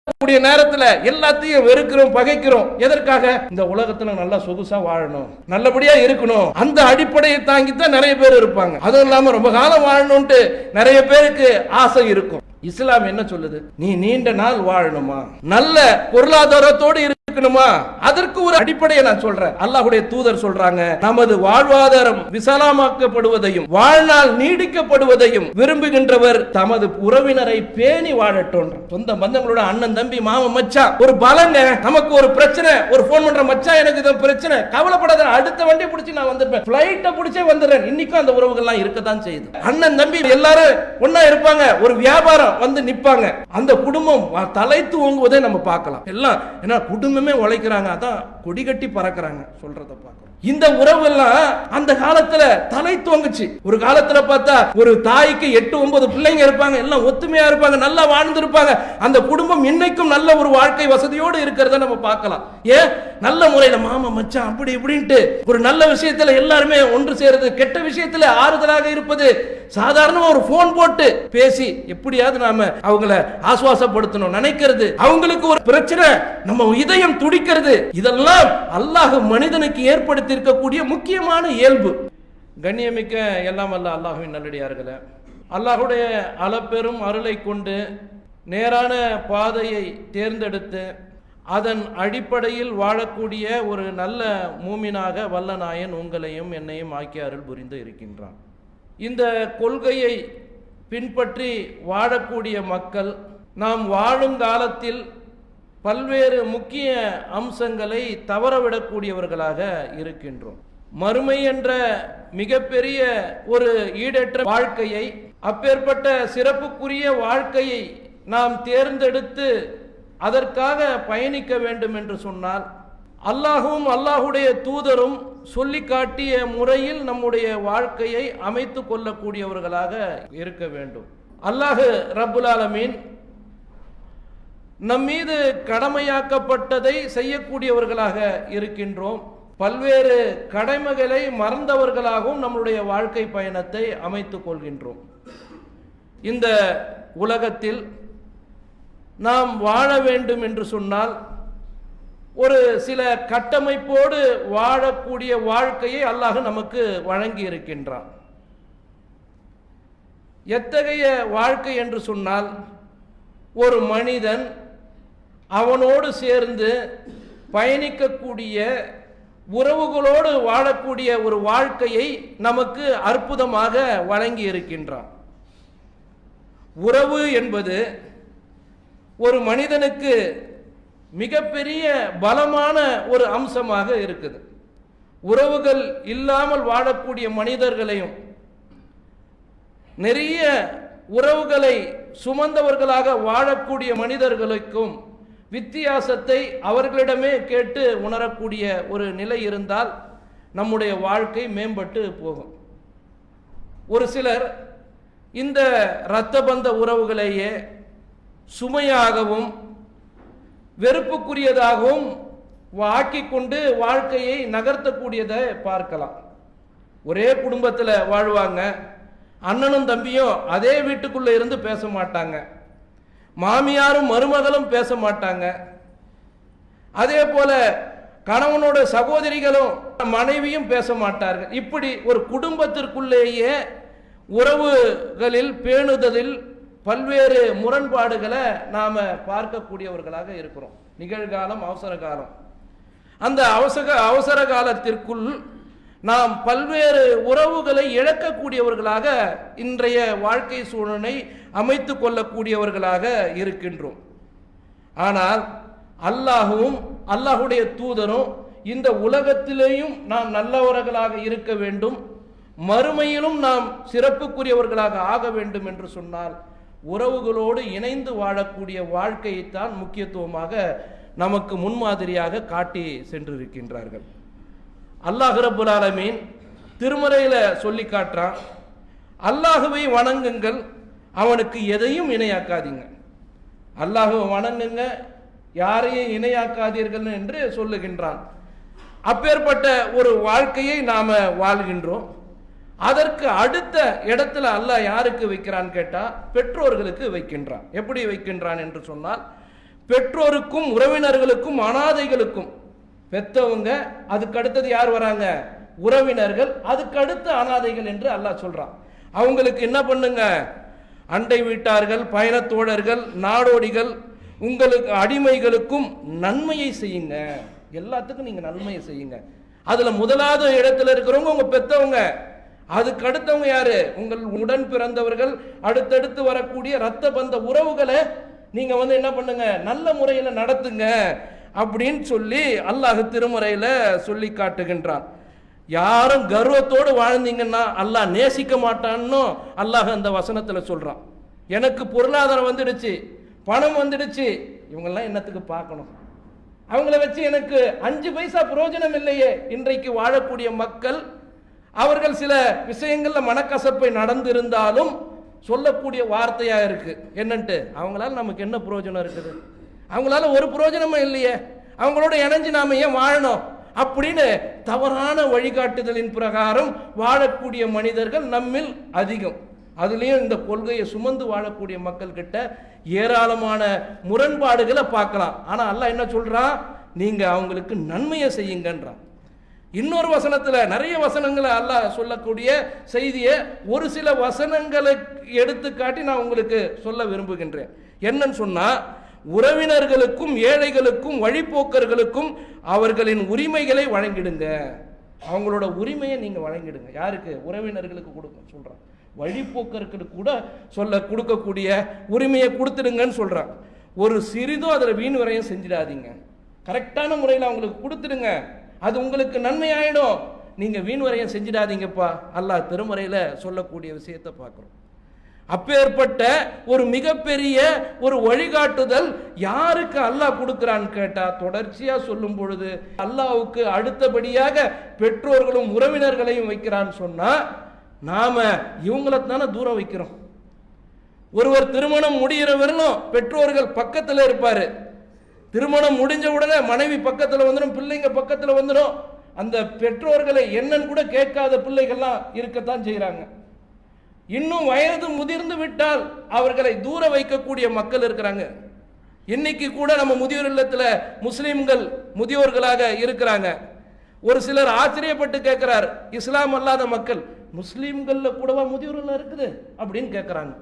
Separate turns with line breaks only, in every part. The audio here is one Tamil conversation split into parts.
கூடிய நேரத்துல எல்லாத்தையும் வெறுக்கிறோம், பகைக்கிறோம். எதற்காக? இந்த உலகத்துல நல்லா சொகுசா வாழணும், நல்லபடியா இருக்கணும். அந்த அடிப்படையை தாங்கித்தான் நிறைய பேர் இருப்பாங்க. அதுவும் இல்லாம ரொம்ப காலம் வாழணும்ட்டு நிறைய பேருக்கு ஆசை இருக்கும். இஸ்லாம் என்ன சொல்லுது? நீ நீண்ட நாள் வாழணுமா, நல்ல பொருளாதாரத்தோடு இருக்கணுமா, அதற்கு ஒரு அடிப்படையை நான் சொல்றேன். அல்லாஹ்வுடைய தூதர் சொல்றாங்க, நமது வாழ்வாதாரம் விசாலமாக்கப்படுவதையும் வாழ்நாள் நீடிக்கப்படுவதையும் விரும்புகின்றவர் தமது உறவினரை பேணி வாழட்டும். சொந்த பந்தங்களோட அண்ணன் தம்பி மாமன் மச்சான் ஒரு பலங்க, நமக்கு ஒரு பிரச்சனை, ஒரு போன் பண்ற மச்சான் எனக்கு இது பிரச்சனை, கவலைப்படாத, அடுத்த வண்டி பிடிச்சி நான் வந்துருப்பேன், பிளைட்டை பிடிச்சே வந்துடுறேன். இன்னைக்கும் அந்த உறவுகள்லாம் இருக்கத்தான் செய்யுது. அண்ணன் தம்பி எல்லாரும் ஒன்னா இருப்பாங்க, ஒரு வியாபாரம் வந்து நிப்பாங்க, அந்த குடும்பம் தலைத்து ஓங்குவதை நம்ம பார்க்கலாம். எல்லாம் என்ன குடும்பமே உழைக்கிறாங்க, அதான் கொடி கட்டி பறக்கிறாங்க சொல்றத பார்க்கிறோம். இந்த உறவு எல்லாம் அந்த காலத்துல தலை தோங்குச்சு. ஒரு காலத்துல பார்த்தா ஒரு தாய்க்கு 8-9 பிள்ளைங்க இருப்பாங்க, எல்லாம் ஒத்துமையா இருப்பாங்க, நல்லா வாழ்ந்து இருப்பாங்க. அந்த குடும்பம் இன்னைக்கும் நல்ல ஒரு வாழ்க்கை வசதியோடு இருக்கிறத நம்ம பார்க்கலாம். ஏன்? நல்ல முறையில மாமா மச்சான் அப்படி இப்படின்ட்டு ஒரு நல்ல விஷயத்துல எல்லாருமே ஒன்று சேருது, கெட்ட விஷயத்துல ஆறுதலாக இருப்பது, சாதாரணமா ஒரு போன் போட்டு பேசி எப்படியாவது நாம அவங்கள ஆசுவாசப்படுத்தணும் நினைக்கிறது, அவங்களுக்கு ஒரு பிரச்சனை நம்ம இதயம் துடிக்கிறது, இதெல்லாம் அல்லாஹ் மனிதனுக்கு ஏற்படுத்தி இருக்கக்கூடிய முக்கியமான இயல்பு. கண்ணியமிக்க எல்லாம் அல்ல அல்லாஹ்வின் நல்லடியார்களே, அல்லாஹ்வுடைய அளப்பெரும் அருளை கொண்டு நேரான பாதையை தேர்ந்தெடுத்து அதன் அடிப்படையில் வாழக்கூடிய ஒரு நல்ல மூமினாக வல்ல நாயன் உங்களையும் என்னையும் ஆக்கி அருள் புரிந்து இருக்கின்றான். இந்த கொள்கையை பின்பற்றி வாழக்கூடிய மக்கள் நாம் வாழும் காலத்தில் பல்வேறு முக்கிய அம்சங்களை தவறவிடக்கூடியவர்களாக இருக்கின்றோம். மறுமை என்ற மிகப்பெரிய ஒரு ஈடற்ற வாழ்க்கையை, அப்பேற்பட்ட சிறப்புக்குரிய வாழ்க்கையை நாம் தேர்ந்தெடுத்து அதற்காக பயணிக்க வேண்டும் என்று சொன்னால் அல்லாஹும் அல்லாஹுடைய தூதரும் சொல்லி காட்டிய முறையில் நம்முடைய வாழ்க்கையை அமைத்து கொள்ளக்கூடியவர்களாக இருக்க வேண்டும். அல்லாஹ் ரப்புல் ஆலமீன் நம் மீது கடமையாக்கப்பட்டதை செய்யக்கூடியவர்களாக இருக்கின்றோம். பல்வேறு கடமைகளை மறந்தவர்களாகவும் நம்முடைய வாழ்க்கை பயணத்தை அமைத்துக் கொள்கின்றோம். இந்த உலகத்தில் நாம் வாழ வேண்டும் என்று சொன்னால் ஒரு சில கட்டமைப்போடு வாழக்கூடிய வாழ்க்கையை அல்லாஹ் நமக்கு வழங்கி இருக்கின்றான். எத்தகைய வாழ்க்கை என்று சொன்னால், ஒரு மனிதன் அவனோடு சேர்ந்து பயணிக்கக்கூடிய உறவுகளோடு வாழக்கூடிய ஒரு வாழ்க்கையை நமக்கு அற்புதமாக வழங்கி இருக்கின்றான். உறவு என்பது ஒரு மனிதனுக்கு மிகப்பெரிய பலமான ஒரு அம்சமாக இருக்குது. உறவுகள் இல்லாமல் வாழக்கூடிய மனிதர்களையும் நிறைய உறவுகளை சுமந்தவர்களாக வாழக்கூடிய மனிதர்களுக்கும் வித்தியாசத்தை அவர்களிடமே கேட்டு உணரக்கூடிய ஒரு நிலை இருந்தால் நம்முடைய வாழ்க்கை மேம்பட்டு போகும். ஒரு சிலர் இந்த இரத்த பந்த உறவுகளையே சுமையாகவும் வெறுப்புக்குரியதாகவும் ஆக்கி கொண்டு வாழ்க்கையை நகர்த்தக்கூடியதை பார்க்கலாம். ஒரே குடும்பத்தில் வாழ்வாங்க, அண்ணனும் தம்பியும் அதே வீட்டுக்குள்ள இருந்து பேச மாட்டாங்க, மாமியாரும் மருமகளும் பேச மாட்டாங்க, அதே போல கணவனோட சகோதரிகளும் மனைவியும் பேச மாட்டார்கள். இப்படி ஒரு குடும்பத்திற்குள்ளேயே உறவுகளில் பேணுதலில் பல்வேறு முரண்பாடுகளை நாம பார்க்கக்கூடியவர்களாக இருக்கிறோம். நிகழ்காலம், அவசர காலம். அந்த அவசர காலத்திற்குள் நாம் பல்வேறு உறவுகளை இழக்கக்கூடியவர்களாக இன்றைய வாழ்க்கை சூழலை அமைத்து கொள்ளக்கூடியவர்களாக இருக்கின்றோம். ஆனால் அல்லாஹும் அல்லாஹுடைய தூதரும் இந்த உலகத்திலேயும் நாம் நல்லவர்களாக இருக்க வேண்டும், மறுமையிலும் நாம் சிறப்புக்குரியவர்களாக ஆக வேண்டும் என்று சொன்னால் உறவுகளோடு இணைந்து வாழக்கூடிய வாழ்க்கையைத்தான் முக்கியத்துவமாக நமக்கு முன்மாதிரியாக காட்டி சென்றிருக்கின்றார்கள். அல்லாஹ் ரப்புல் ஆலமீன் திருமறையில சொல்லி காட்டுறான், அல்லாஹுவை வணங்குங்கள், அவனுக்கு எதையும் இணையாக்காதீங்க. அல்லாஹுவை வணங்குங்க, யாரையும் இணையாக்காதீர்கள் என்று சொல்லுகின்றான். அப்பேற்பட்ட ஒரு வாழ்க்கையை நாம வாழ்கின்றோம். அதற்கு அடுத்த இடத்துல அல்லாஹ் யாருக்கு வைக்கிறான் கேட்டா பெற்றோர்களுக்கு வைக்கின்றான். எப்படி வைக்கின்றான் என்று சொன்னால், பெற்றோருக்கும் உறவினர்களுக்கும் அனாதைகளுக்கும். பெத்தவங்க, அதுக்கு அடுத்தது யார் வராங்க? உறவினர்கள், அதுக்கு அடுத்து அனாதைகள் என்று அல்லாஹ் சொல்றான். அவங்களுக்கு என்ன பண்ணுங்க? அண்டை வீட்டார்கள், பயணத்தோழர்கள், நாடோடிகள், உங்களுக்கு அடிமைகளுக்கும் நன்மையை செய்யுங்க. எல்லாத்துக்கும் நீங்க நன்மையை செய்யுங்க. அதுல முதலாவது இடத்துல இருக்கிறவங்க உங்க பெத்தவங்க. அதுக்கு அடுத்தவங்க யாரு? உங்கள் உடன் பிறந்தவர்கள், அடுத்தடுத்து வரக்கூடிய ரத்த பந்த உறவுகளை நீங்க என்ன பண்ணுங்க? நல்ல முறையில் நடத்துங்க அப்படின்னு சொல்லி அல்லாஹ் திருமறையில சொல்லி காட்டுகின்றான். யாரும் கர்வத்தோடு வாழ்ந்தீங்கன்னா அல்லாஹ் நேசிக்க மாட்டான்னு அல்லாஹ் அந்த வசனத்துல சொல்றான். எனக்கு பொருளாதாரம் வந்துடுச்சு, பணம் வந்துடுச்சு, இவங்கெல்லாம் என்னத்துக்கு பார்க்கணும்? அவங்கள வச்சு எனக்கு 5 பைசா பிரயோஜனம் இல்லையே. இன்றைக்கு வாழக்கூடிய மக்கள் அவர்கள் சில விஷயங்கள்ல மனக்கசப்பை நடந்திருந்தாலும் சொல்லக்கூடிய வார்த்தையா இருக்கு என்னன்ட்டு, அவங்களால நமக்கு என்ன பிரயோஜனம் இருக்குது? அவங்களால ஒரு பிரயோஜனமும் இல்லையே, அவங்களோட இணைஞ்சு நாம ஏன் வாழணும் அப்படின்னு தவறான வழிகாட்டுதலின் பிரகாரம் வாழக்கூடிய மனிதர்கள் நம்மில் அதிகம். அதுலேயும் இந்த கொள்கையை சுமந்து வாழக்கூடிய மக்கள் கிட்ட ஏராளமான முரண்பாடுகளை பார்க்கலாம். ஆனா அல்லாஹ் என்ன சொல்றான்? நீங்க அவங்களுக்கு நன்மையை செய்யுங்கன்றான். இன்னொரு வசனத்துல நிறைய வசனங்களை அல்லாஹ் சொல்லக்கூடிய செய்தியை ஒரு சில வசனங்களை எடுத்து காட்டி நான் உங்களுக்கு சொல்ல விரும்புகின்றேன். என்னன்னு சொன்னா, உறவினர்களுக்கும் ஏழைகளுக்கும் வழிபோக்கர்களுக்கும் அவர்களின் உரிமைகளை வழங்கிடுங்க. அவங்களோட உரிமையை நீங்க வழங்கிடுங்க. யாருக்கு? உறவினர்களுக்கு கொடுக்க சொல்றான். வழிபோக்கர்களுக்கு கூட கொடுக்கக்கூடிய உரிமையை கொடுத்துடுங்கன்னு சொல்றான். ஒரு சிறிதும் அதில் வீண் விரயம் செஞ்சிடாதீங்க. கரெக்டான முறையில் அவங்களுக்கு கொடுத்துடுங்க, அது உங்களுக்கு நன்மையாயிடும். நீங்க வீண் விரயம் செஞ்சிடாதீங்கப்பா அல்லாஹ் திருமறையில சொல்லக்கூடிய விஷயத்தை பார்க்கிறோம். அப்பேற்பட்ட ஒரு மிகப்பெரிய ஒரு வழிகாட்டுதல் யாருக்கு அல்லாஹ் கொடுக்கிறான்னு கேட்டா, தொடர்ச்சியா சொல்லும் பொழுது அல்லாஹ்வுக்கு அடுத்தபடியாக பெற்றோர்களும் உறவினர்களையும் வைக்கிறான்னு சொன்னா, நாம இவங்களை தானே தூரம் வைக்கிறோம். ஒருவர் திருமணம் முடிகிற வரணும் பெற்றோர்கள் பக்கத்தில் இருப்பாரு. திருமணம் முடிஞ்ச உடனே மனைவி பக்கத்தில் வந்துடும், பிள்ளைங்க பக்கத்தில் வந்துடும். அந்த பெற்றோர்களை என்னன்னு கூட கேட்காத பிள்ளைகள்லாம் இருக்கத்தான் செய்கிறாங்க. இன்னும் வயது முதிர்ந்து விட்டால் அவர்களை தூர வைக்கக்கூடிய மக்கள் இருக்கிறாங்க. இன்னைக்கு கூட நம்ம முதியோர் இல்லத்தில் முஸ்லிம்கள் முதியோர்களாக இருக்கிறாங்க. ஒரு சிலர் ஆச்சரியப்பட்டு கேட்கிறார், இஸ்லாம் அல்லாத மக்கள் முஸ்லிம்கள்ல கூடவா முதியோர் இல்லம் இருக்குது அப்படின்னு கேட்கிறாங்க.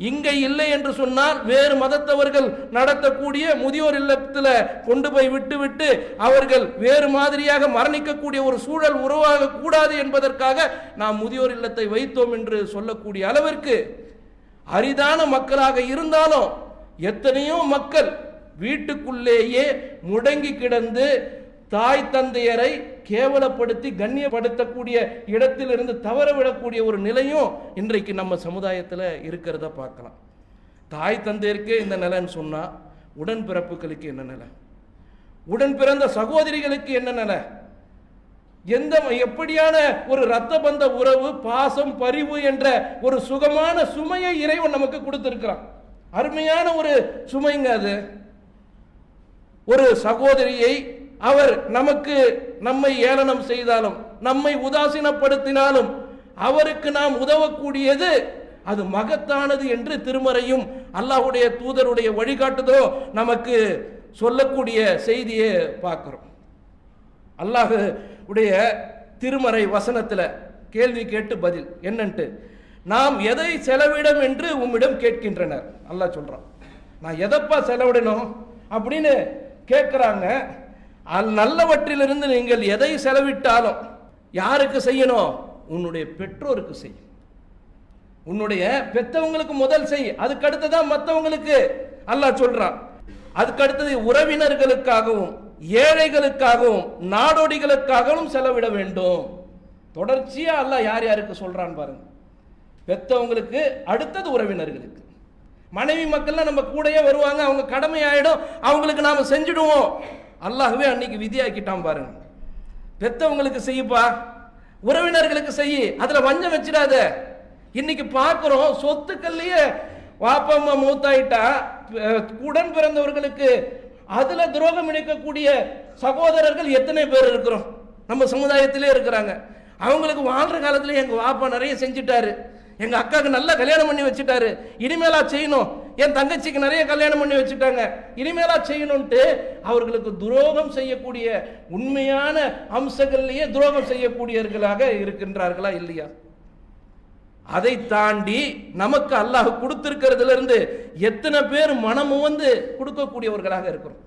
இங்க இல்லை என்று சொன்னால் வேறு மதத்தவர்கள் நடத்தக்கூடிய முதியோர் இல்லத்தில் கொண்டு போய் விட்டு அவர்கள் வேறு மாதிரியாக மரணிக்கக்கூடிய ஒரு சூழல் உருவாக கூடாது என்பதற்காக நாம் முதியோர் இல்லத்தை வைத்தோம் என்று சொல்லக்கூடிய அளவிற்கு அரிதான மக்களாக இருந்தாலும் எத்தனையோ மக்கள் வீட்டுக்குள்ளேயே முடங்கி கிடந்து தாய் தந்தையரை கேவலப்படுத்தி கண்ணியப்படுத்தக்கூடிய இடத்திலிருந்து தவறவிடக்கூடிய ஒரு நிலையும் இன்றைக்கு நம்ம சமுதாயத்தில் இருக்கிறத பார்க்கலாம். தாய் தந்தையருக்கு இந்த நிலைன்னு சொன்னா, உடன்பிறப்புகளுக்கு என்ன நிலை? உடன் பிறந்த சகோதரிகளுக்கு என்ன நிலை? எப்படியான ஒரு இரத்த பந்த உறவு, பாசம், பரிவு என்ற ஒரு சுகமான சுமையை இறைவன் நமக்கு கொடுத்திருக்கிறான். அருமையான ஒரு சுமைங்க அது. ஒரு சகோதரியை அவர் நம்மை ஏளனம் செய்தாலும், நம்மை உதாசீனப்படுத்தினாலும் அவருக்கு நாம் உதவக்கூடியது அது மகத்தானது என்று திருமறையும் அல்லாஹ்வுடைய தூதருடைய வழிகாட்டுதலோ நமக்கு சொல்லக்கூடிய செய்தியை பார்க்கிறோம். அல்லாஹ் உடைய திருமறை வசனத்தில் கேள்வி கேட்டு பதில் என்னன்ட்டு, நாம் எதை செலவிடும் என்று உம்மிடம் கேட்கின்றனர். அல்லாஹ் சொல்றான், நான் எதப்பா செலவிடணும் அப்படின்னு கேட்கிறாங்க. நல்லவற்றிலிருந்து நீங்கள் எதை செலவிட்டாலும் யாருக்கு செய்யணும்? உன்னுடைய பெற்றோருக்கு செய், உன்னுடைய பெற்றவங்களுக்கு முதல் செய், அதுக்கு அடுத்ததான் மற்றவங்களுக்கு அல்லாஹ் சொல்றான். அதுக்கு அடுத்தது உறவினர்களுக்காகவும் ஏழைகளுக்காகவும் நாடோடிகளுக்காகவும் செலவிட வேண்டும். தொடர்ச்சியா அல்லாஹ் யார் யாருக்கு சொல்றான் பாருங்க. பெற்றவங்களுக்கு, அடுத்தது உறவினர்களுக்கு. மனைவி மக்கள்லாம் நம்ம கூடயே வருவாங்க, அவங்க கடமை ஆயிடும், அவங்களுக்கு நாம செஞ்சிடுவோம். அல்லாஹ்வே அன்னைக்கு விதியாக்கிட்டான் பாருங்க. பெத்தவங்களுக்கு செய்யப்பா, உறவினர்களுக்கு செய்ய, அதுல வஞ்சம் வச்சிடாத. இன்னைக்கு பார்க்கிறோம், சொத்துக்கள்லயே வாப்பா அம்மா மூத்தாயிட்டா உடன் பிறந்தவர்களுக்கு அதுல துரோகம் இணைக்கக்கூடிய சகோதரர்கள் எத்தனை பேர் இருக்கிறோம் நம்ம சமுதாயத்திலே இருக்கிறாங்க. அவங்களுக்கு வாழ்ற காலத்துல எங்க வாப்பா நிறைய செஞ்சிட்டாரு, எங்க அக்காவுக்கு நல்ல கல்யாணம் பண்ணி வச்சுட்டாரு, இனிமேலா செய்யணும். என் தங்கச்சிக்கு நிறைய கல்யாணம் பண்ணி வச்சுட்டாங்க, இனிமேலா செய்யணும்ட்டு அவர்களுக்கு துரோகம் செய்யக்கூடிய உண்மையான அம்சங்கள்லயே துரோகம் செய்யக்கூடியவர்களாக இருக்கின்றார்களா இல்லையா? அதை தாண்டி நமக்கு அல்லாஹ் கொடுத்திருக்கிறதுல இருந்து எத்தனை பேர் மனமும் வந்து கொடுக்கக்கூடியவர்களாக இருக்கிறோம்.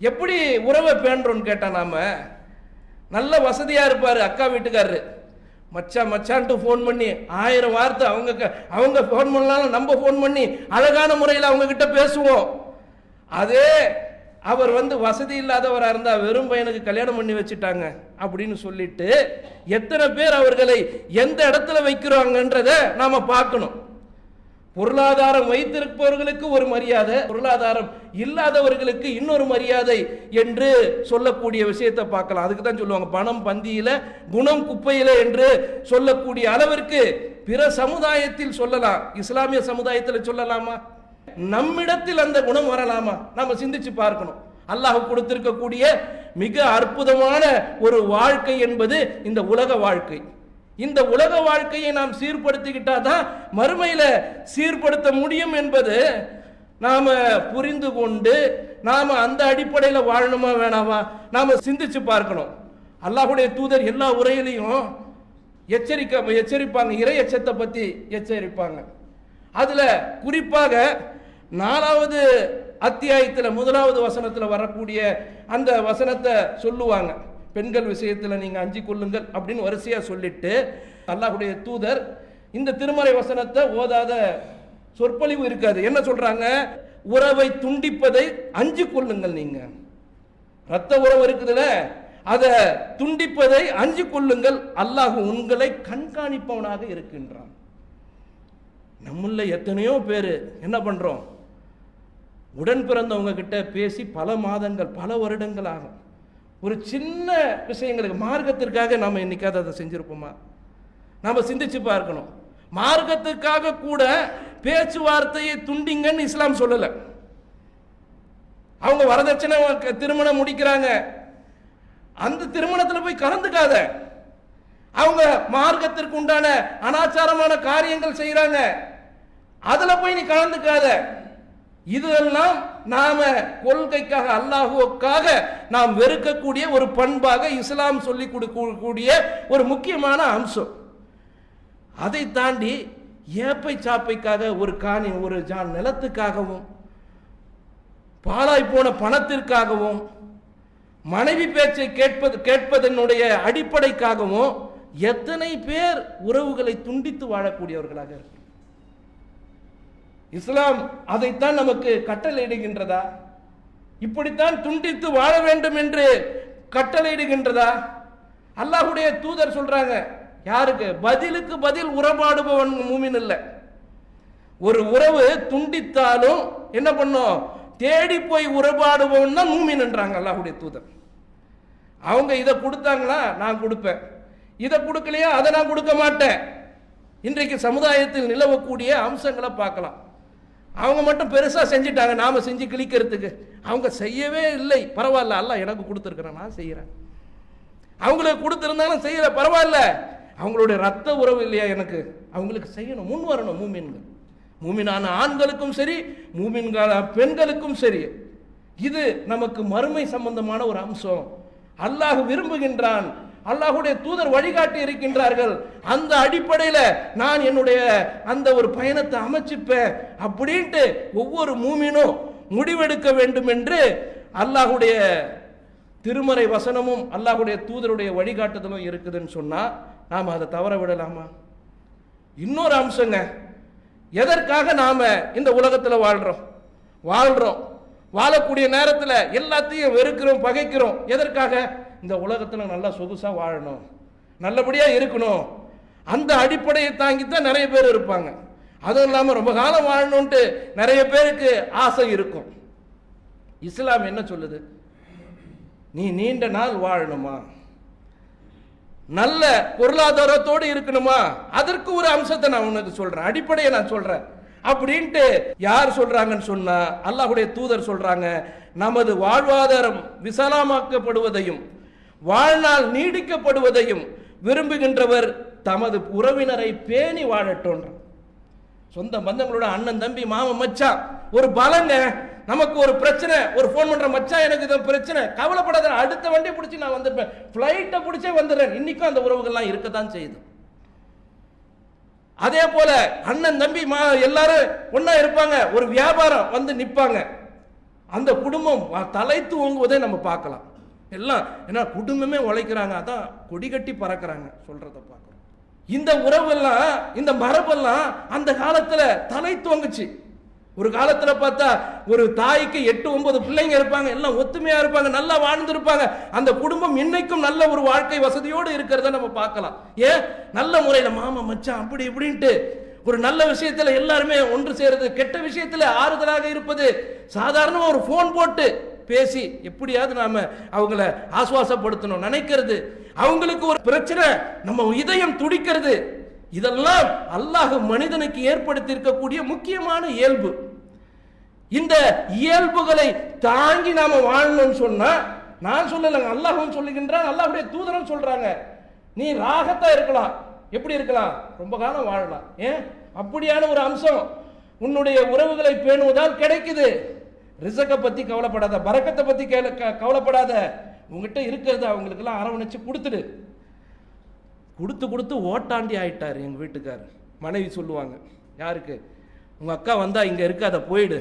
எப்படி உறவை பேணுறோம்னு கேட்டா, நாம நல்ல வசதியா இருப்பாரு அக்கா வீட்டுக்காரரு, மச்சான் மச்சான்ட்டு ஃபோன் பண்ணி 1000 வார்த்தை அவங்க ஃபோன் பண்ணாலும் நம்ம ஃபோன் பண்ணி அழகான முறையில் அவங்க கிட்ட பேசுவோம். அதே அவர் வந்து வசதி இல்லாதவராக இருந்தா வெறும் பையனுக்கு கல்யாணம் பண்ணி வச்சுட்டாங்க அப்படின்னு சொல்லிட்டு எத்தனை பேர் அவர்களை எந்த இடத்துல வைக்கிறாங்கன்றத நாம பார்க்கணும். பொருளாதாரம் வைத்திருப்பவர்களுக்கு ஒரு மரியாதை, பொருளாதாரம் இல்லாதவர்களுக்கு இன்னொரு மரியாதை என்று சொல்லக்கூடிய விஷயத்தை பார்க்கலாம். அதுக்கு தான் சொல்லுவாங்க பணம் பந்தியில குணம் குப்பையில என்று சொல்லக்கூடிய அளவிற்கு பிற சமுதாயத்தில் சொல்லலாம், இஸ்லாமிய சமுதாயத்தில் சொல்லலாமா? நம்மிடத்தில் அந்த குணம் வரலாமா? நாம சிந்திச்சு பார்க்கணும். அல்லாஹ் கொடுத்திருக்கக்கூடிய மிக அற்புதமான ஒரு வாழ்க்கை என்பது இந்த உலக வாழ்க்கை. இந்த உலக வாழ்க்கையை நாம் சீர்படுத்திக்கிட்டாதான் மறுமையில சீர்படுத்த முடியும் என்பது நாம புரிந்து கொண்டு நாம அந்த அடிப்படையில் வாழணுமா வேணாமா நாம சிந்திச்சு பார்க்கணும். அல்லாஹ்வுடைய தூதர் எல்லா உரையிலையும் எச்சரிப்பாங்க, இறை எச்சத்தை பத்தி எச்சரிப்பாங்க. அதுல குறிப்பாக 4வது அத்தியாயத்தில் 1வது வசனத்தில் வரக்கூடிய அந்த வசனத்தை சொல்லுவாங்க. பெண்கள் விஷயத்தில் நீங்க அஞ்சி கொள்ளுங்கள் அப்படின்னு வரிசையா சொல்லிட்டு அல்லாஹ்வுடைய தூதர் இந்த திருமறை வசனத்தை ஓதாத சொற்பொழிவு இருக்காது. என்ன சொல்றாங்க? உறவை துண்டிப்பதை அஞ்சி கொள்ளுங்கள். நீங்க ரத்த உறவு இருக்குதுல, அதை துண்டிப்பதை அஞ்சி கொள்ளுங்கள், அல்லாஹ் உங்களை கண்காணிப்பவனாக இருக்கின்றான். நம்மள எத்தனையோ பேர் என்ன பண்றோம்? உடன் பிறந்தவங்க கிட்ட பேசி பல மாதங்கள் பல வருடங்கள் ஆகும். ஒரு சின்ன விஷயங்களுக்கு மார்க்கத்திற்காக நாம என்னைக்காவது அதை செஞ்சிருப்போமா? நாம சிந்திச்சு பார்க்கணும். மார்க்கத்துக்காக கூட பேச்சுவார்த்தையை துண்டிங்கன்னு இஸ்லாம் சொல்லல. அவங்க வரதட்சணை திருமணம் முடிக்கிறாங்க, அந்த திருமணத்தில் போய் கலந்துக்காத. அவங்க மார்க்கத்திற்கு உண்டான அனாச்சாரமான காரியங்கள் செய்யறாங்க, அதுல போய் நீ கலந்துக்காத. இதெல்லாம் நாம கொள்கைக்காக அல்லாஹுக்காக நாம் வெறுக்கக்கூடிய ஒரு பண்பாக இஸ்லாம் சொல்லி கொடுக்கக்கூடிய ஒரு முக்கியமான அம்சம். அதை தாண்டி ஏப்பை சாப்பைக்காக ஒரு காணி ஒரு ஜான் நிலத்துக்காகவும் பாழாய் போன பணத்திற்காகவும் மனைவி பேச்சை கேட்பதனுடைய அடிப்படைக்காகவும் எத்தனை பேர் உறவுகளை துண்டித்து வாழக்கூடியவர்களாக இருக்கு. இஸ்லாம் அதைத்தான் நமக்கு கட்டளையிடுகின்றதா? இப்படித்தான் துண்டித்து வாழ வேண்டும் என்று கட்டளையிடுகின்றதா? அல்லாஹ்வுடைய தூதர் சொல்றாங்க, யாருக்கு? பதிலுக்கு பதில் உறவாடுபவன் மூமின் இல்லை. ஒரு உறவு துண்டித்தாலும் என்ன பண்ணும்? தேடி போய் உறவாடுபவன் தான் மூமின் என்றாங்க அல்லாஹ்வுடைய தூதர். அவங்க இதை கொடுத்தாங்களா நான் கொடுப்பேன், இதை கொடுக்கலையா அதை நான் கொடுக்க மாட்டேன். இன்றைக்கு சமுதாயத்தில் நிலவக்கூடிய அம்சங்களை பார்க்கலாம். அவங்க மட்டும் பெருசா செஞ்சிட்டாங்க, நாம செஞ்சு கிழிக்கிறதுக்கு. அவங்க செய்யவே இல்லை, பரவாயில்ல, அல்லாஹ் எனக்கு கொடுத்துருக்கிறேன், நான் செய்யறேன். அவங்களுக்கு கொடுத்திருந்தாலும் செய்யல, பரவாயில்ல, அவங்களுடைய ரத்த உறவு இல்லையா எனக்கு, அவங்களுக்கு செய்யணும், முன் வரணும். மூமின்கள், மூமினான ஆண்களுக்கும் சரி, மூமின்கான பெண்களுக்கும் சரி, இது நமக்கு மறுமை சம்பந்தமான ஒரு அம்சம். அல்லாஹ் விரும்புகின்றான், அல்லாஹ்வுடைய தூதர் வழிகாட்டி இருக்கின்றார்கள். அந்த அடிப்படையில் நான் என்னுடைய அந்த ஒரு பயணத்தை அமைச்சுப்பேன் அப்படின்ட்டு ஒவ்வொரு மூமினும் முடிவெடுக்க வேண்டும் என்று அல்லாஹ்வுடைய திருமறை வசனமும் அல்லாஹ்வுடைய தூதருடைய வழிகாட்டுதலும் இருக்குதுன்னு சொன்னா நாம் அதை தவற விடலாமா? இன்னொரு அம்சங்க, எதற்காக நாம இந்த உலகத்தில் வாழ்றோம்? வாழக்கூடிய நேரத்தில் எல்லாத்தையும் வெறுக்கிறோம், பகைக்கிறோம். எதற்காக? இந்த உலகத்தில் நல்லா சொகுசா வாழணும், நல்லபடியா இருக்கணும். அந்த அடிப்படையை தாங்கித்தான் நிறைய பேர் இருப்பாங்க. அதுவும் இல்லாமல் ரொம்ப காலம் வாழணும்ட்டு நிறைய பேருக்கு ஆசை இருக்கும். இஸ்லாம் என்ன சொல்லுது? நீ நீண்ட நாள் வாழணுமா, நல்ல பொருளாதாரத்தோடு இருக்கணுமா, அதற்கு ஒரு அம்சத்தை நான் உனக்கு சொல்றேன், அடிப்படையை நான் சொல்றேன் அப்படின்ட்டு யார் சொல்றாங்கன்னு சொன்னா அல்லாஹ்வுடைய தூதர் சொல்றாங்க, நமது வாழ்வாதாரம் விசாலமாக்கப்படுவதையும் வாழ்நாள் நீடிக்கப்படுவதையும் விரும்புகின்றவர் தமது உறவினரை பேணி வாழட்டும். சொந்த பந்தங்களோட அண்ணன் தம்பி மாமன் மச்சான் ஒரு பலங்க. நமக்கு ஒரு பிரச்சனை, ஒரு ஃபோன் பண்ற மச்சான் எனக்கு இது பிரச்சனை, கவலைப்படாத, அடுத்த வண்டி பிடிச்சி நான் வந்துருப்பேன், ஃப்ளைட்டை பிடிச்சே வந்துடுறேன். இன்னைக்கும் அந்த உறவுகள்லாம் இருக்கத்தான் செய்யுது. அதே போல அண்ணன் தம்பி எல்லாரும் ஒன்னா இருப்பாங்க, ஒரு வியாபாரம் வந்து நிற்பாங்க, அந்த குடும்பம் தலைத்து ஓங்குவதை நம்ம பார்க்கலாம். எல்லாம் ஏன்னா குடும்பமே உழைக்கிறாங்க, அதான் கொடி கட்டி பறக்கிறாங்க சொல்றத பார்க்கிறோம். இந்த உறவெல்லாம் இந்த மரபெல்லாம் அந்த காலத்துல தலை தோங்குச்சு. ஒரு காலத்துல பார்த்தா ஒரு தாய்க்கு 8-9 பிள்ளைங்க இருப்பாங்க, எல்லாம் ஒத்துமையா இருப்பாங்க, நல்லா வாழ்ந்துருப்பாங்க. அந்த குடும்பம் இன்னைக்கும் நல்ல ஒரு வாழ்க்கை வசதியோடு இருக்கிறத நம்ம பார்க்கலாம். ஏன் நல்ல முறையில மாமா மச்சான் அப்படி இப்படின்ட்டு ஒரு நல்ல விஷயத்துல எல்லாருமே ஒன்று சேருது, கெட்ட விஷயத்துல ஆறுதலாக இருப்பது, சாதாரணமா ஒரு போன் போட்டு பேசி எப்படியாவது நாம அவங்கள ஆசுவாசப்படுத்தணும் நினைக்கிறது, அவங்களுக்கு ஒரு பிரச்சனை நம்ம இதயம் துடிக்கிறது, இதெல்லாம் அல்லாஹ் மனிதனுக்கு ஏற்படுத்தி இருக்கக்கூடிய முக்கியமான இயல்பு. இந்த இயல்புகளை தாங்கி நாம வாழணும்னு சொன்னா, நான் சொல்லலைங்க, அல்லாஹ்வும் சொல்லுகின்றான், அல்லாஹ்வுடைய தூதரும் சொல்றாங்க, நீ ராகத்தா இருக்கலாம். எப்படி இருக்கலாம்? ரொம்ப காலம் வாழலாம். ஏன்? அப்படியான ஒரு அம்சம் உன்னுடைய உறவுகளை பேணுவதால் கிடைக்குது. ரிசக்கை பத்தி கவலைப்படாத, பரக்கத்தை பத்தி கவலைப்படாத, உங்ககிட்ட இருக்கிறத அவங்களுக்கு எல்லாம் அரவணைச்சு கொடுத்துடு. கொடுத்து கொடுத்து ஓட்டாண்டி ஆயிட்டாரு எங்க வீட்டுக்காரர். மனைவி சொல்லுவாங்க, யாருக்கு? உங்க அக்கா வந்தா இங்க இருக்காத, போயிடு,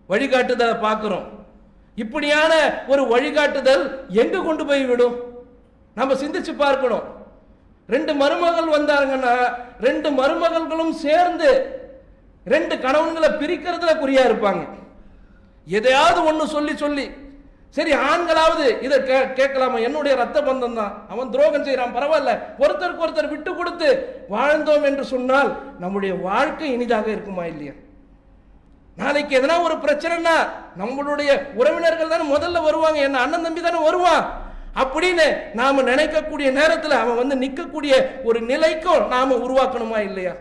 வழிகாட்டுதலை பார்க்கிறோம். இப்படியான ஒரு வழிகாட்டுதல் எங்க கொண்டு போய் விடும்? நம்ம சிந்திச்சு பார்க்கணும். 2 மருமகள் வந்தாங்கன்னா 2 மருமகள்களும் சேர்ந்து 2 கணவன்களை பிரிக்கிறதுல குறியா இருப்பாங்க. எதையாவது ஒண்ணு சொல்லி சொல்லி, சரி ஆண்களாவது இதை கேட்கலாமா, என்னுடைய ரத்த பந்தம் தான், அவன் துரோகம் செய்யறான், பரவாயில்ல, ஒருத்தருக்கு ஒருத்தர் விட்டு கொடுத்து வாழ்ந்தோம் என்று சொன்னால் நம்முடைய வாழ்க்கை இனிதாக இருக்குமா இல்லையா? நாளைக்கு எதனா ஒரு பிரச்சனைனா நம்மளுடைய உறவினர்கள் தானே முதல்ல வருவாங்க, என்ன அண்ணன் தம்பி தானே வருவான் அப்படின்னு நாம நினைக்கக்கூடிய நேரத்தில் அவன் வந்து நிற்கக்கூடிய ஒரு நிலைக்கும் நாம உருவாக்கணுமா இல்லையா?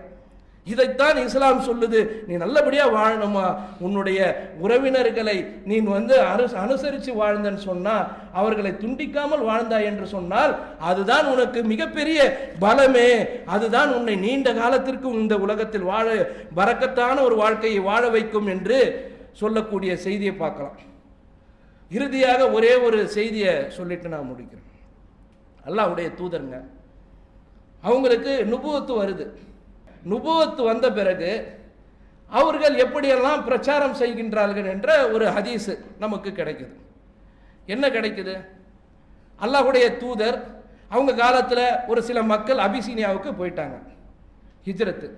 இதைத்தான் இஸ்லாம் சொல்லுது. நீ நல்லபடியா வாழணுமா, உன்னுடைய உறவினர்களை நீ வந்து அனுசரித்து வாழ்ந்தன்னு சொன்னா, அவர்களை துண்டிக்காமல் வாழ்ந்தாய் என்று சொன்னால் அதுதான் உனக்கு மிகப்பெரிய பலமே, அதுதான் உன்னை நீண்ட காலத்திற்கு இந்த உலகத்தில் வாழ பரக்கத்தான ஒரு வாழ்க்கையை வாழ வைக்கும் என்று சொல்லக்கூடிய செய்தியை பார்க்கலாம். இறுதியாக ஒரே ஒரு செய்தியை சொல்லிட்டு நான் முடிக்கிறேன். அல்லாஹ்வுடைய தூதருங்க, அவங்களுக்கு நுபுவத்து வருது. நுபுவத்து வந்த பிறகு அவர்கள் எப்படியெல்லாம் பிரச்சாரம் செய்கின்றார்கள் என்ற ஒரு ஹதீஸ் நமக்கு கிடைக்குது. என்ன கிடைக்குது? அல்லாஹ்வுடைய தூதர் அவங்க காலத்தில் ஒரு சில மக்கள் அபிசீனியாவுக்கு போயிட்டாங்க, ஹிஜ்ரத்து.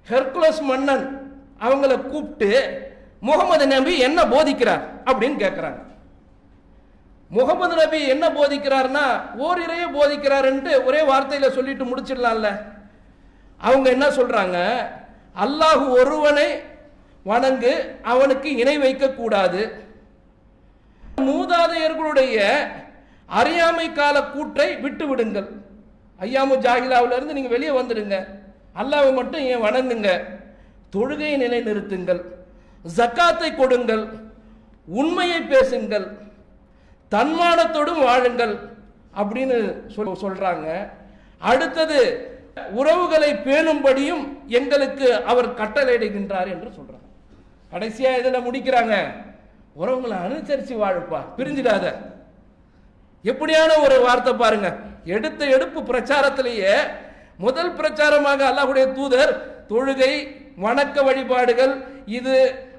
ஹெர்குலஸ் மன்னன் அவங்கள கூப்பிட்டு முகமது நபி என்ன போதிக்கிறார் அப்படின்னு கேட்கிறாங்க. முகமது நபி என்ன போதிக்கிறார்னா ஓரிரையே போதிக்கிறார் என்று ஒரே வார்த்தையில சொல்லிட்டு முடிச்சிடலாம்ல. அவங்க என்ன சொல்றாங்க? அல்லாஹ் ஒருவனை வணங்கு, அவனுக்கு இணை வைக்க கூடாது, மூதாதையர்களுடைய அறியாமை கால கூற்றை விட்டு விடுங்கள், ஐயாமு ஜாகிலாவில இருந்து நீங்க வெளியே வந்துடுங்க, அல்லாஹ்வை மட்டும் ஏன் வணங்குங்க, தொழுகையை நிலைநிறுத்துங்கள், ஜக்காத்தை கொடுங்கள், உண்மையை பேசுங்கள், தன்மானத்தோடும் வாழுங்கள் அப்படின்னு சொல்றாங்க. அடுத்தது உறவுகளை பேணும்படியும் எங்களுக்கு அவர் கட்டளையிடுகின்றார் என்று சொல்றாங்க. கடைசியா இதுல முடிக்கிறாங்க, உறவுகளை அனுசரிச்சு வாழுப்பா, பிரிஞ்சிடாத. எப்படியான ஒரு வார்த்தை பாருங்க. எடுத்த எடுப்பு பிரச்சாரத்திலேயே முதல் பிரச்சாரமாக அல்லாஹ்வுடைய தூதர் தொழுகை, வணக்க வழிபாடுகள், இது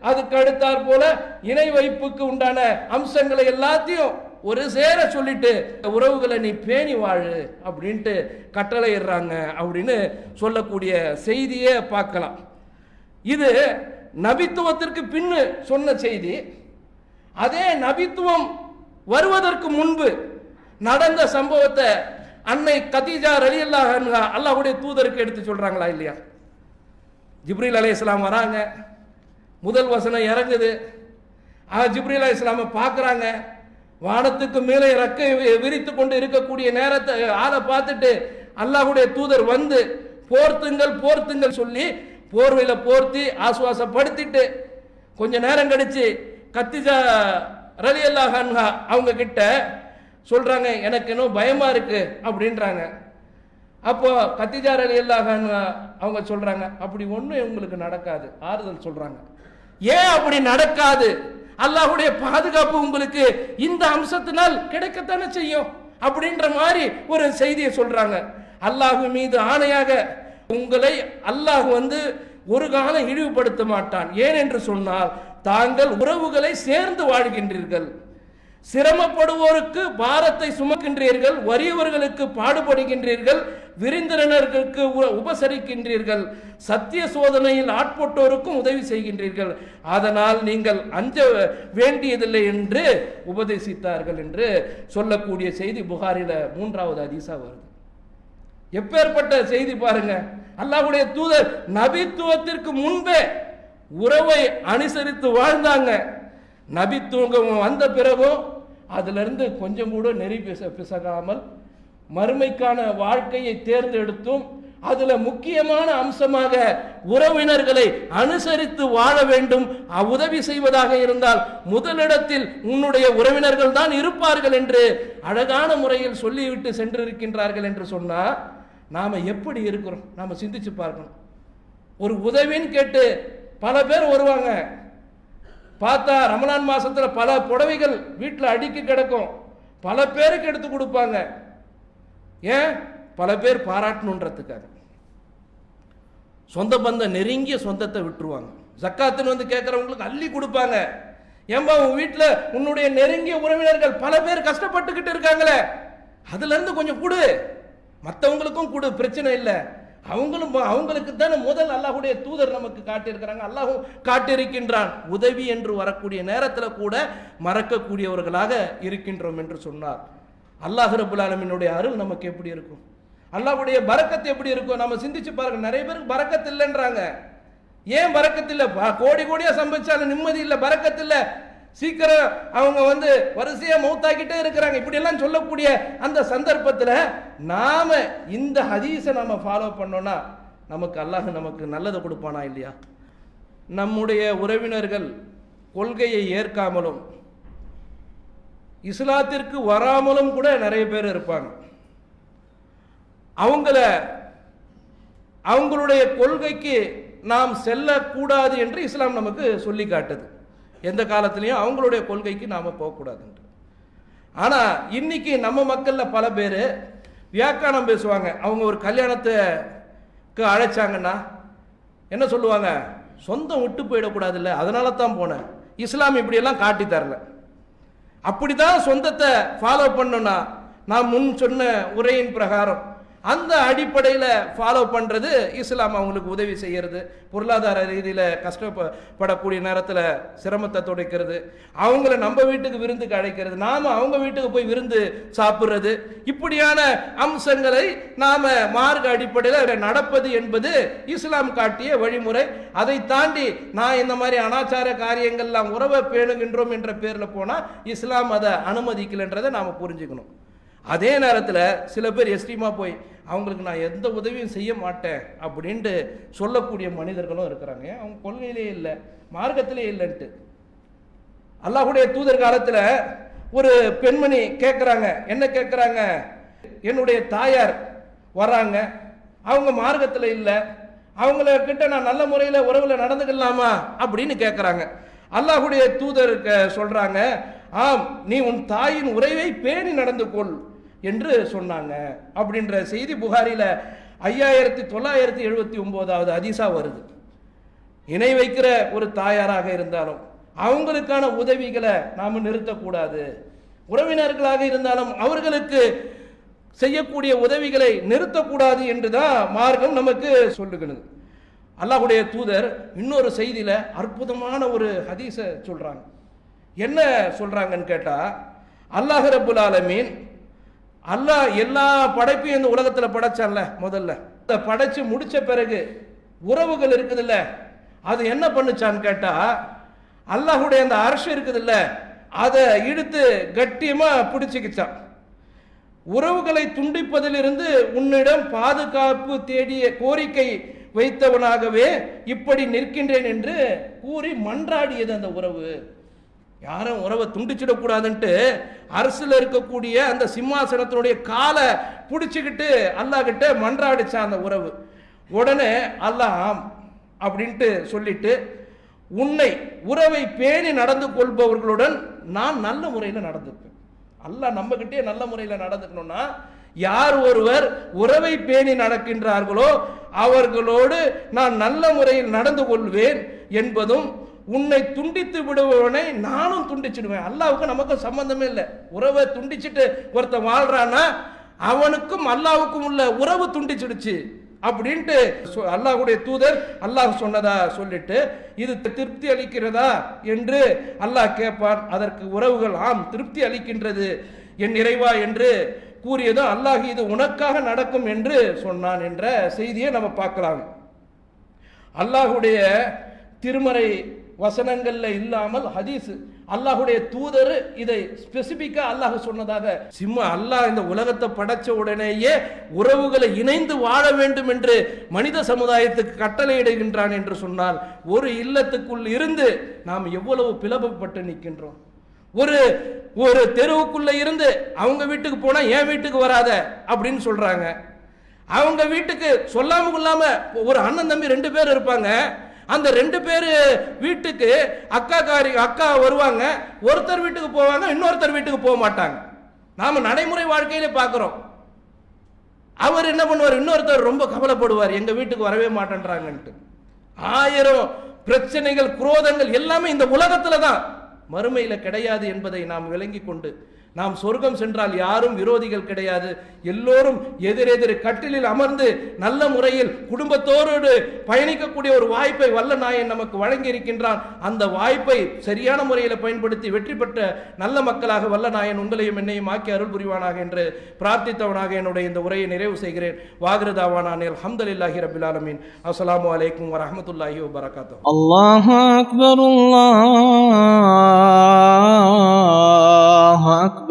அதுக்கு அடுத்தாற் போல இணை வைப்புக்கு உண்டான அம்சங்களை எல்லாத்தையும் ஒரு சேர சொல்லிட்டு உறவுகளை நீ பேணி வாழு அப்படின்ட்டு கட்டளையிடுறாங்க அப்படின்னு சொல்லக்கூடிய செய்தியை பார்க்கலாம். இது நபித்துவத்திற்கு பின்னு சொன்ன செய்தி. அதே நபித்துவம் வருவதற்கு முன்பு நடந்த சம்பவத்தை அன்னை கதீஜா ரலியல்லாஹு அன்ஹா அல்லாஹ்வுடைய தூதருக்கு எடுத்து சொல்றாங்களா இல்லையா? ஜிப்ரீல் அலைஹிஸ்ஸலாம் வராங்க, முதல் வசனம் இறங்குது, ஜிப்ரீல் அலைஹிஸ்ஸலாமை பார்க்குறாங்க, வானத்துக்கு மேலே ரெக்கை விரித்து கொண்டு இருக்கக்கூடிய நேரத்தை ஆளை பார்த்துட்டு அல்லாஹ்வுடைய தூதர் வந்து போர்த்துங்கள் போர்த்துங்கள் சொல்லி போர்வையில போர்த்தி ஆசுவாசப்படுத்திட்டு கொஞ்ச நேரம் கழிச்சு கத்திஜா ரலியல்லாஹு அன்ஹா அவங்க கிட்ட சொல்றாங்க, எனக்கு இன்னும் பயமா இருக்கு அப்படின்றாங்க. அப்போ கத்திஜா ரலியல்லாஹு அன்ஹா அவங்க சொல்றாங்க அப்படி ஒண்ணும் உங்களுக்கு நடக்காது, ஆறுதல் சொல்றாங்க. ஏன் அப்படி நடக்காது? அல்லாஹ்வுடைய பாதுகாப்பு உங்களுக்கு இந்த அம்சத்தினால் கிடைக்கத்தானே செய்யும் அப்படின்ற மாதிரி ஒரு செய்தியை சொல்றாங்க. அல்லாஹ் மீது ஆணையாக உங்களை அல்லாஹ் ஒரு காலம் இழிவுபடுத்த மாட்டான். ஏன் என்று சொன்னால் தாங்கள் உறவுகளை சேர்ந்து வாழ்கின்றீர்கள், சிரமப்படுவோருக்கு பாரத்தை சுமக்கின்றீர்கள், வறியவர்களுக்கு பாடுபடுகின்றீர்கள், விருந்தினர்களுக்கு உபசரிக்கின்றீர்கள், சத்திய சோதனையில் ஆட்பட்டோருக்கும் உதவி செய்கின்றீர்கள், அதனால் நீங்கள் அஞ்ச வேண்டியதில்லை என்று உபதேசித்தார்கள் என்று சொல்லக்கூடிய செய்தி புகாரில 3வது ஹதீஸா வருது. எப்பேற்பட்ட செய்தி பாருங்க. அல்லாஹ்வுடைய தூதர் நபித்துவத்திற்கு முன்பே உறவை அனுசரித்து வாழ்ந்தாங்க. நபித்துவம் வந்த பிறகும் அதுல இருந்து கொஞ்சம் கூட நெறி பிசகாமல் மறுமைக்கான வாழ்க்கையை தேர்ந்தெடுத்தும் அதுல முக்கியமான அம்சமாக உறவினர்களை அனுசரித்து வாழ வேண்டும். உதவி செய்வதாக இருந்தால் முதலிடத்தில் உன்னுடைய உறவினர்கள் தான் இருப்பார்கள் என்று அழகான முறையில் சொல்லிவிட்டு சென்றிருக்கின்றார்கள் என்று சொன்னா நாம எப்படி இருக்கிறோம் நாம சிந்திச்சு பார்க்கணும். ஒரு உதவின்னு கேட்டு பல பேர் வருவாங்க. பார்த்தா ரமலான் மாசத்துல பல புடவைகள் வீட்டில் அடுக்கி கிடக்கும், பல பேருக்கு எடுத்து கொடுப்பாங்க. ஏன்? பல பேர் பாராட்டணுன்றதுக்காக. சொந்த பந்தம் நெருங்கிய சொந்தத்தை விட்டுருவாங்க. ஜக்காத்துன்னு கேட்கறவங்களுக்கு அள்ளி கொடுப்பாங்க. ஏன்பா உன் வீட்டில் உன்னுடைய நெருங்கிய உறவினர்கள் பல பேர் கஷ்டப்பட்டுக்கிட்டு இருக்காங்களே, அதுல இருந்து கொஞ்சம் கொடு, மற்றவங்களுக்கும் கொடு, பிரச்சனை இல்லை. அவங்களுக்கு தானே முதல் அல்லாஹ்வுடைய தூதர் நமக்கு காட்டியிருக்கிறாங்க, அல்லாஹ்வும் காட்டியிருக்கின்றான். உதவி என்று வரக்கூடிய நேரத்தில் கூட மறக்கக்கூடியவர்களாக இருக்கின்றோம் என்று சொன்னார். அல்லாஹ் ரப்பல் ஆலமீனுடைய அருள் நமக்கு எப்படி இருக்கும், அல்லாஹ்வுடைய பரக்கத்து எப்படி இருக்கும் நம்ம சிந்திச்சு பாருங்க. நிறைய பேருக்கு பரக்கத்து இல்லைன்றாங்க. ஏன் பரக்கத்து இல்லை? கோடி கோடியா சம்பாதிச்சாலும் நிம்மதி இல்லை, பரக்கத்து இல்லை. சீக்கிரம் அவங்க வரிசையா மௌத்தாக்கிட்டே இருக்கிறாங்க. இப்படி எல்லாம் சொல்லக்கூடிய அந்த சந்தர்ப்பத்தில் நாம இந்த ஹதீஸை நாம ஃபாலோ பண்ணோம்னா நமக்கு அல்லாஹ் நமக்கு நல்லதை கொடுப்பானா இல்லையா? நம்முடைய உறவினர்கள் கொள்கையை ஏற்காமலும் இஸ்லாத்திற்கு வராமலும் கூட நிறைய பேர் இருப்பாங்க. அவங்களுடைய கொள்கைக்கு நாம் செல்லக்கூடாது என்று இஸ்லாம் நமக்கு சொல்லி காட்டுது. எந்த காலத்திலையும் அவங்களுடைய கொள்கைக்கு நாம போகக்கூடாது. ஆனா இன்னைக்கு நம்ம மக்கள்ல பல பேர் வியாக்கியானம் பேசுவாங்க. அவங்க ஒரு கல்யாணத்துக்கு அழைச்சாங்கன்னா என்ன சொல்லுவாங்க? சொந்தம் விட்டு போயிடக்கூடாது இல்லை, அதனால தான் போனேன். இஸ்லாம் இப்படியெல்லாம் காட்டி தரல. அப்படிதான் சொந்தத்தை ஃபாலோ பண்ணோம்னா நான் முன் சொன்ன உரையின் பிரகாரம் அந்த அடிப்படையில் ஃபாலோ பண்ணுறது இஸ்லாம் அவங்களுக்கு உதவி செய்கிறது. பொருளாதார ரீதியில் கஷ்டப்படக்கூடிய நேரத்தில் சிரமத்தை துடைக்கிறது, அவங்கள நம்ம வீட்டுக்கு விருந்துக்கு அழைக்கிறது, நாம் அவங்க வீட்டுக்கு போய் விருந்து சாப்பிட்றது, இப்படியான அம்சங்களை நாம் மார்க்க அடிப்படையில் நடப்பது என்பது இஸ்லாம் காட்டிய வழிமுறை. அதை தாண்டி நான் இந்த மாதிரி அனாச்சார காரியங்கள்லாம் உறவை பேணுகின்றோம் என்ற பேரில் போனால் இஸ்லாம் அதை அனுமதிக்கலைன்றதை நாம் புரிஞ்சுக்கணும். அதே நேரத்தில் சில பேர் எஸ்ட்ரீமா போய் அவங்களுக்கு நான் எந்த உதவியும் செய்ய மாட்டேன் அப்படின்ட்டு சொல்லக்கூடிய மனிதர்களும் இருக்கிறாங்க. அவங்க கொள்கையிலே இல்லை, மார்க்கத்திலே இல்லைன்ட்டு. அல்லாஹ்வுடைய தூதர் காலத்தில் ஒரு பெண்மணி கேட்குறாங்க. என்ன கேட்குறாங்க? என்னுடைய தாயார் வர்றாங்க, அவங்க மார்க்கத்தில் இல்லை, அவங்கள கிட்ட நான் நல்ல முறையில் உறவில் நடந்துக்கலாமா அப்படின்னு கேட்குறாங்க. அல்லாஹ்வுடைய தூதர் சொல்றாங்க, ஆம், நீ உன் தாயின் உறவை பேணி நடந்து கொள் என்று சொன்னாங்க அப்படின்ற செய்தி புகாரில 5979வது ஹதீஸா வருது. இணை வைக்கிற ஒரு தாயாராக இருந்தாலும் அவங்களுக்கான உதவிகளை நாம் நிறுத்தக்கூடாது. உறவினர்களாக இருந்தாலும் அவர்களுக்கு செய்யக்கூடிய உதவிகளை நிறுத்தக்கூடாது என்றுதான் மார்க்கம் நமக்கு சொல்லுகிறது. அல்லாஹ்வுடைய தூதர் இன்னொரு செய்தியில அற்புதமான ஒரு ஹதீஸை சொல்றாங்க. என்ன சொல்றாங்கன்னு கேட்டா, அல்லாஹ் ரப்புல் ஆலமீன் அல்லாஹ் எல்லா படைப்பையும் இந்த உலகத்தில் படைச்சான்ல, முதல்ல படைச்சு முடிச்ச பிறகு உறவுகள் இருக்குதுல்ல, அது என்ன பண்ணுச்சான்னு கேட்டா, அல்லாஹ்வுடைய அந்த அர்ஷ் இருக்குதுல்ல, அதை இழுத்து கட்டியமா பிடிச்சிக்கிச்சான். உறவுகளை துண்டிப்பதிலிருந்து உன்னிடம் பாதுகாப்பு தேடிய கோரிக்கை வைத்தவனாகவே இப்படி நிற்கின்றேன் என்று கூறி மன்றாடியது அந்த உறவு. யாரும் உறவை துண்டிச்சிடக்கூடாதுன்ட்டு அரசுல இருக்கக்கூடிய அந்த சிம்மாசனத்தினுடைய காலை பிடிச்சிக்கிட்டு அல்லாஹ் கிட்ட மன்றாடிச்சான் அந்த உறவு. உடனே அல்லாஹ் ஆம் அப்படின்ட்டு சொல்லிட்டு, உன்னை உறவை பேணி நடந்து கொள்பவர்களுடன் நான் நல்ல முறையில் நடந்துப்பேன். அல்லாஹ் நம்ம கிட்டே நல்ல முறையில் நடந்துக்கணும்னா, யார் ஒருவர் உறவை பேணி நடக்கின்றார்களோ அவர்களோடு நான் நல்ல முறையில் நடந்து கொள்வேன் என்பதும், உன்னை துண்டித்து விடுபவனை நானும் துண்டிச்சிடுவேன். அல்லாவுக்கு நமக்கு சம்பந்தமே இல்லை. உறவை துண்டிச்சுட்டு ஒருத்தன் வாழ்றான்னா அவனுக்கும் அல்லாவுக்கும் உள்ள உறவு துண்டிச்சிடுச்சு அப்படின்ட்டு அல்லாஹ்வுடைய தூதர் அல்லாஹ் சொன்னதா சொல்லிட்டு, இது திருப்தி அளிக்கிறதா என்று அல்லாஹ் கேட்பான். அதற்கு உறவுகள் ஆம் திருப்தி அளிக்கின்றது என் இறைவா என்று கூறியதும், அல்லாஹ் இது உனக்காக நடக்கும் என்று சொன்னான் என்ற செய்தியை நம்ம பார்க்கலாம். அல்லாஹ்வுடைய திருமறை வசனங்கள்ல இல்லாமல் ஹதீஸ், அல்லாஹ்வுடைய தூதர் இதை ஸ்பெசிபிக்கா அல்லாஹ் சொன்னதாக, அல்லாஹ் இந்த உலகத்தை படைச்ச உடனேயே உறவுகளை இணைந்து வாழ வேண்டும் என்று மனித சமுதாயத்துக்கு கட்டளையிடுகின்றான் என்று சொன்னால், ஒரு இல்லத்துக்குள் இருந்து நாம் எவ்வளவு பிளவுபட்டு நிற்கின்றோம். ஒரு தெருவுக்குள்ள இருந்து அவங்க வீட்டுக்கு போனா என் வீட்டுக்கு வராத அப்படின்னு சொல்றாங்க. அவங்க வீட்டுக்கு சொல்லாம கொள்ளாம ஒரு அண்ணன் தம்பி 2 பேர் இருப்பாங்க. அந்த 2 பேர் வீட்டுக்கு அக்கா வருவாங்க. ஒருத்தர் வீட்டுக்கு போவாங்க, இன்னொருத்தர் வீட்டுக்கு போக மாட்டாங்க. நாம நடைமுறை வாழ்க்கையிலே பார்க்கிறோம். அவர் என்ன பண்ணுவார், இன்னொருத்தர் ரொம்ப கவலைப்படுவார், எங்க வீட்டுக்கு வரவே மாட்டேன்றாங்கன்ட்டு. 1000 பிரச்சனைகள், குரோதங்கள் எல்லாமே இந்த உலகத்துல தான், மறுமையில கிடையாது என்பதை நாம் விளங்கி கொண்டு, நாம் சொர்க்கம் சென்றால் யாரும் விரோதிகள் கிடையாது, எல்லோரும் எதிரெதிர் கட்டிலில் அமர்ந்து நல்ல முறையில் குடும்பத்தோடு பயணிக்கக்கூடிய ஒரு வாய்ப்பை வல்ல நாயன் நமக்கு வழங்கி இருக்கின்றான். அந்த வாய்ப்பை சரியான முறையில் பயன்படுத்தி வெற்றி பெற்ற நல்ல மக்களாக வல்ல நாயன் உங்களையும் என்னையும் ஆக்கி அருள் புரிவானாக என்று பிரார்த்தித்தவனாக என்னுடைய இந்த உரையை நிறைவு செய்கிறேன். வாகிரதாவானானே அல்ஹம்துலில்லாஹி ரப்பில் ஆலமீன். அஸ்ஸலாமு அலைக்கும் வரஹ்மத்துல்லாஹி வபரகாத்துஹு.
அல்லாஹு அக்பர், அல்லாஹு அக்பர்.